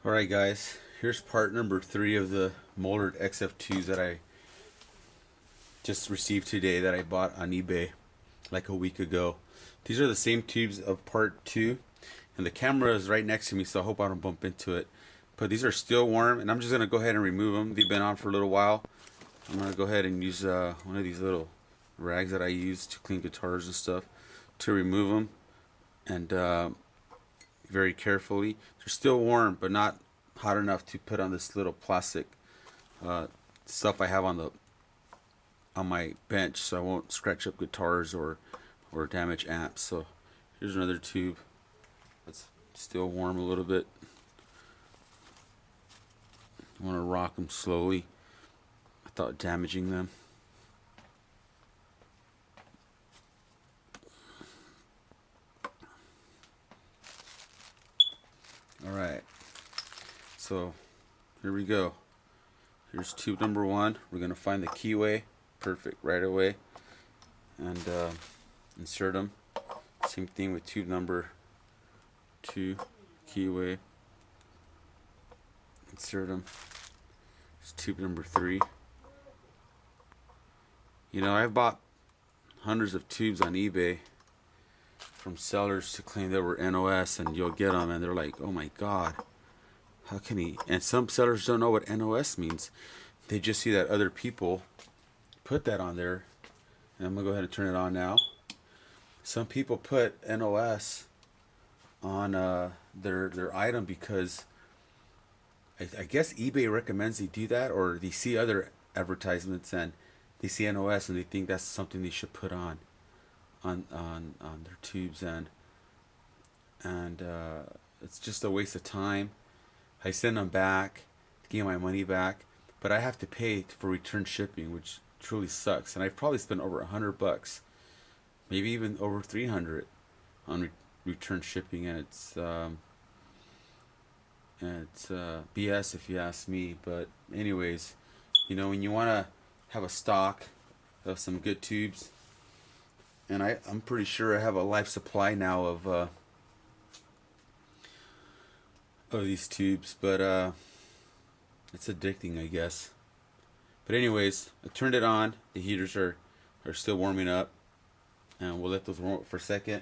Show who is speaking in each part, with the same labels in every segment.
Speaker 1: Alright guys, here's part number 3 of the Mullard Xf2s that I just received today that I bought on eBay like a week ago. These are the same tubes of part 2, and the camera is right next to me, so I hope I don't bump into it. But these are still warm, and I'm just going to go ahead and remove them. They've been on for a little while. I'm going to go ahead and use one of these little rags that I use to clean guitars and stuff to remove them. And very carefully. They're still warm, but not hot enough to put on this little plastic stuff I have on my bench, so I won't scratch up guitars or damage amps. So here's another tube that's still warm a little bit. I want to rock them slowly without damaging them. Alright, so here we go. Here's tube number 1. We're going to find the keyway, perfect, right away, and insert them. Same thing with tube number 2, keyway, insert them. Here's tube number 3. You know, I've bought hundreds of tubes on eBay from sellers to claim they were NOS, and you'll get them and they're like, oh my god, how can he? And some sellers don't know what NOS means. They just see that other people put that on there. And I'm gonna go ahead and turn it on now. Some people put NOS on their item because I guess eBay recommends they do that, or they see other advertisements and they see NOS and they think that's something they should put on their tubes, and it's just a waste of time. I send them back to get my money back, but I have to pay for return shipping, which truly sucks. And I've probably spent over $100, maybe even over 300 on return shipping, and it's BS if you ask me. But anyways, you know, when you want to have a stock of some good tubes, and I'm pretty sure I have a life supply now of these tubes, but it's addicting, I guess. But anyways, I turned it on. The heaters are still warming up, and we'll let those warm up for a second.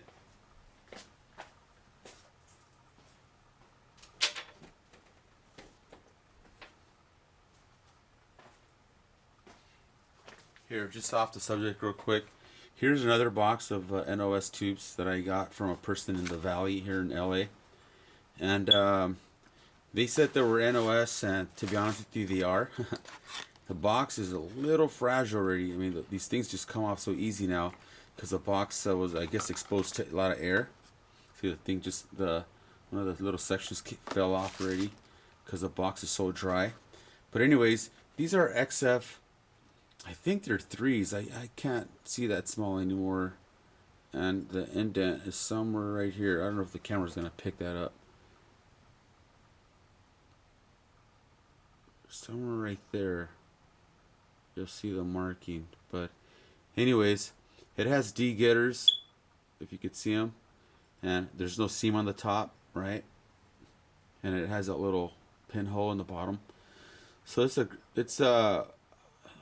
Speaker 1: Here, just off the subject real quick, here's another box of NOS tubes that I got from a person in the valley here in LA. And they said they were NOS, and to be honest with you, they are. The box is a little fragile already. I mean, these things just come off so easy now because the box was, I guess, exposed to a lot of air. See, the thing just, one of the little sections fell off already because the box is so dry. But anyways, these are XF, I think they're 3s. I can't see that small anymore. And the indent is somewhere right here. I don't know if the camera's going to pick that up. Somewhere right there. You'll see the marking. But anyways, it has D getters, if you could see them. And there's no seam on the top, right? And it has that little pinhole in the bottom. So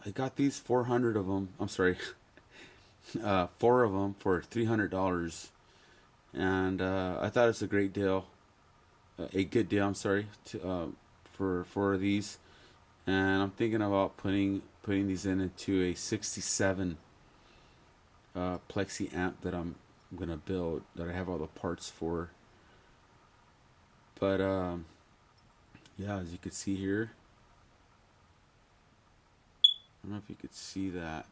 Speaker 1: I got these 400 of them. I'm sorry, 4 of them for $300, and I thought it's a great deal, a good deal. I'm sorry, for 4 of these, and I'm thinking about putting these into a 67 plexi amp that I'm gonna build, that I have all the parts for. But yeah, as you can see here. I don't know if you could see that,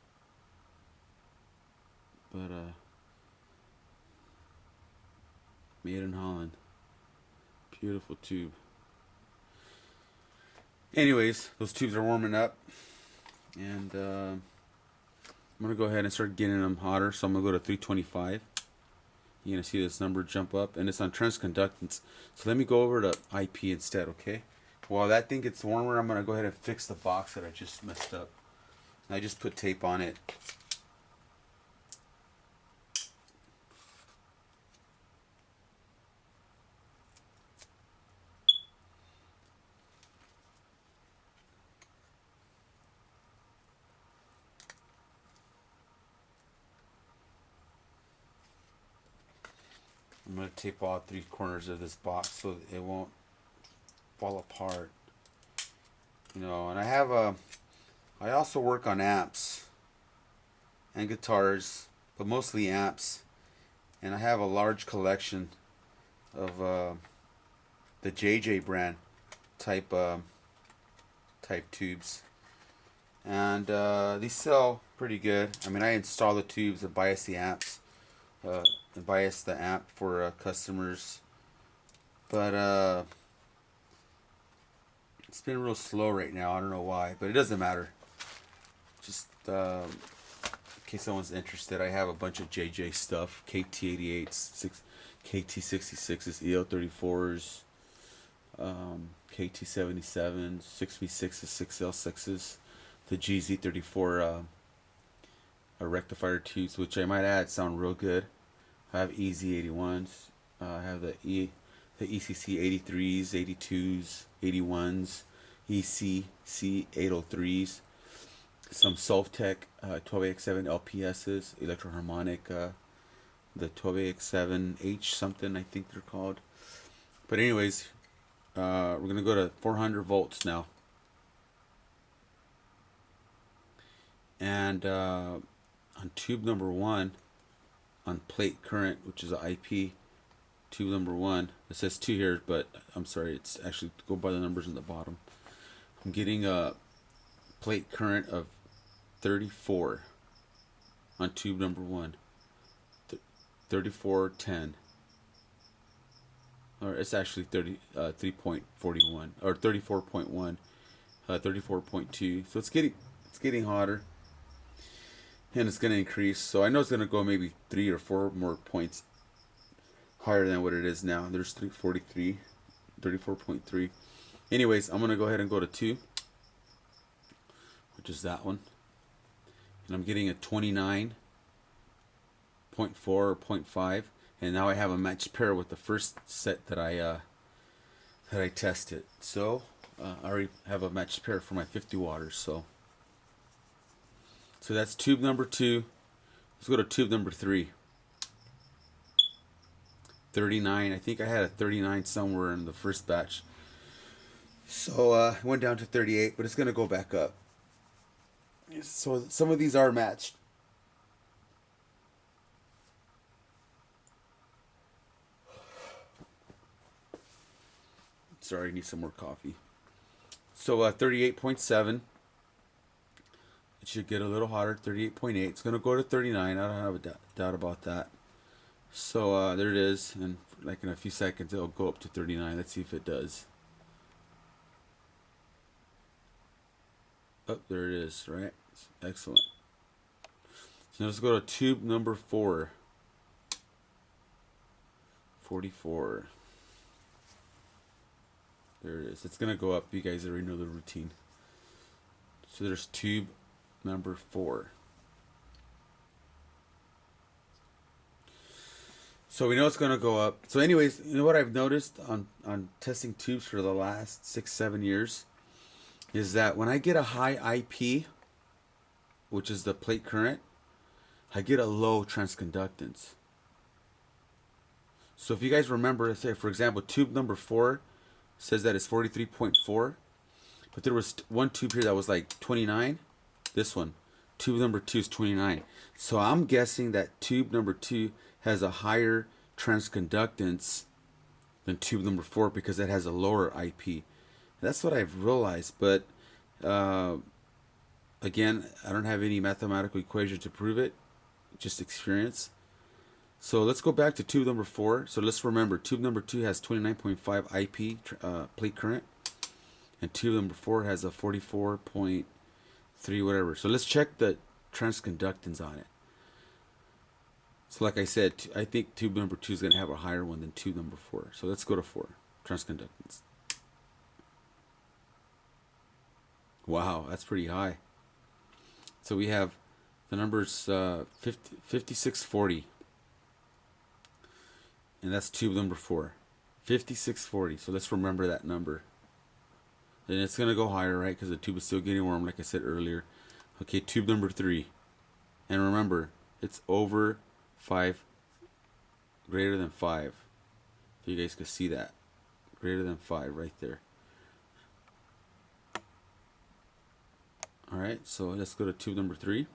Speaker 1: but made in Holland, beautiful tube. Anyways, those tubes are warming up, and I'm gonna go ahead and start getting them hotter. So I'm gonna go to 325. You're gonna see this number jump up, and it's on transconductance. So let me go over to IP instead, okay? While that thing gets warmer, I'm gonna go ahead and fix the box that I just messed up. I just put tape on it. I'm going to tape all 3 corners of this box so it won't fall apart. You know, and I also work on amps and guitars, but mostly amps. And I have a large collection of the JJ brand type tubes, and these sell pretty good. I mean, I install the tubes and bias the amps, and bias the amp for customers, but it's been real slow right now. I don't know why, but it doesn't matter. Just in case someone's interested, I have a bunch of JJ stuff: KT88s, KT66s, EL34s, KT77s, 6V6s, 6L6s, the GZ34 rectifier tubes, which I might add sound real good. I have EZ81s. I have the ECC 83s, 82s, 81s, ECC 803s, some Solftech 12AX7 LPSs, Electroharmonic, the 12AX7H something, I think they're called. But anyways, we're going to go to 400 volts now. And on tube number 1, on plate current, which is an IP, tube number 1, it says 2 here, but I'm sorry, it's actually, go by the numbers in the bottom. I'm getting a plate current of 34 on tube number 1. 3410, or it's actually 3.41 or 34.1, 34.2. So it's getting hotter, and it's going to increase. So I know it's going to go maybe 3 or 4 more points higher than what it is now. There's 343, 34.3. Anyways, I'm going to go ahead and go to 2, which is that one, and I'm getting a 29.4 or 0.5, and now I have a matched pair with the first set that I tested. So I already have a matched pair for my 50 waters. So that's tube number 2. Let's go to tube number 3. 39. I think I had a 39 somewhere in the first batch. So it went down to 38, but it's gonna go back up. So some of these are matched. Sorry, I need some more coffee. So 38.7. It should get a little hotter. 38.8. It's going to go to 39. I don't have a doubt about that. So there it is. And like in a few seconds, it'll go up to 39. Let's see if it does. Oh, there it is, right? Excellent. So let's go to tube number 4. 44. There it is. It's going to go up. You guys already know the routine. So there's tube number 4. So we know it's going to go up. So anyways, you know what I've noticed on testing tubes for the last 6-7 years is that when I get a high IP, which is the plate current, I get a low transconductance. So if you guys remember, let's say for example, tube number 4 says that it's 43.4, but there was one tube here that was like 29. This one, tube number 2 is 29. So I'm guessing that tube number 2 has a higher transconductance than tube number 4 because it has a lower IP. That's what I've realized, but again, I don't have any mathematical equation to prove it, just experience. So let's go back to tube number 4. So let's remember, tube number 2 has 29.5 IP plate current, and tube number 4 has a 44.3 whatever. So let's check the transconductance on it. So like I said, I think tube number 2 is going to have a higher one than tube number 4. So let's go to 4, transconductance. Wow, that's pretty high. So we have the numbers 5640. And that's tube number 4. 5640. So let's remember that number. And it's going to go higher, right? Because the tube is still getting warm, like I said earlier. Okay, tube number 3. And remember, it's over 5 greater than 5. If you guys can see that, greater than 5 right there. Alright, so let's go to tube number 3.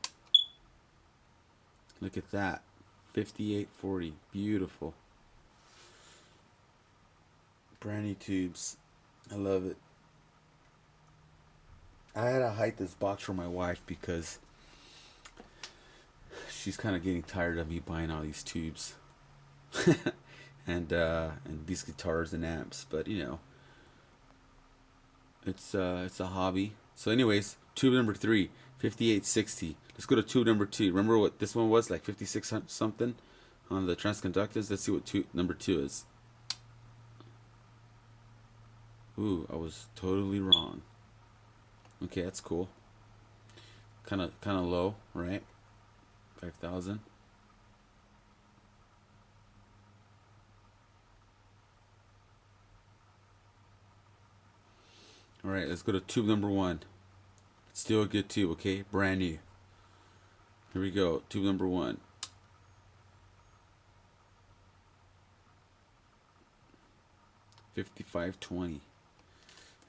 Speaker 1: Look at that, 5840, beautiful. Brand new tubes, I love it. I had to hide this box for my wife because she's kind of getting tired of me buying all these tubes and these guitars and amps, but you know, it's a hobby. So anyways, tube number 3, 5860. Let's go to tube number 2. Remember what this one was, like 56 something on the transconductors? Let's see what number 2 is. Ooh, I was totally wrong. Okay, that's cool. Kind of low, right? 5,000. All right, let's go to tube number 1. Still a good tube, okay? Brand new. Here we go. Tube number 1. $55.20.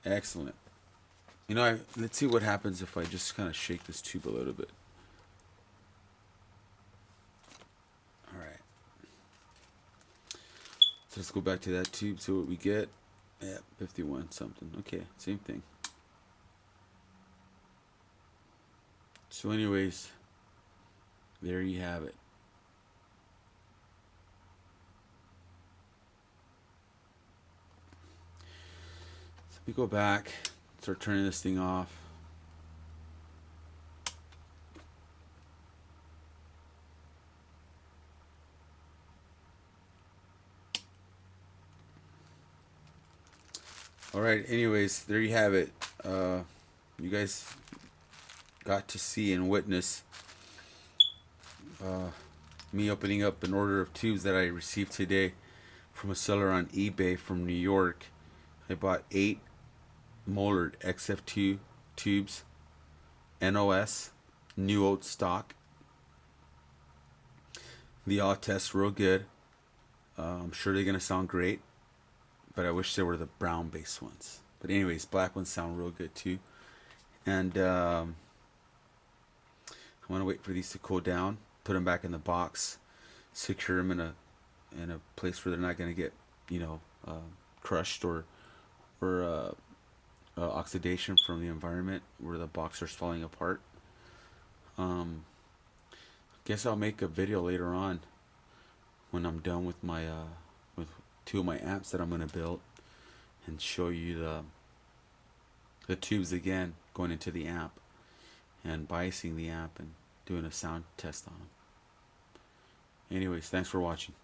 Speaker 1: Excellent. You know, let's see what happens if I just kind of shake this tube a little bit. All right. So let's go back to that tube, see what we get. Yeah, 51 something. Okay, same thing. So anyways, there you have it. So we go back, start turning this thing off. Alright, anyways, there you have it. You guys got to see and witness me opening up an order of tubes that I received today from a seller on eBay from New York. I bought 8 Mullard Xf2 tubes, NOS, new old stock. They all test real good. I'm sure they're gonna sound great, but I wish they were the brown base ones. But anyways, black ones sound real good too. And I want to wait for these to cool down, put them back in the box, secure them in a place where they're not going to get, you know, crushed or oxidation from the environment where the box is falling apart. Guess I'll make a video later on when I'm done with my with 2 of my amps that I'm going to build, and show you the tubes again going into the amp and biasing the amp and doing a sound test on them. Anyways, thanks for watching.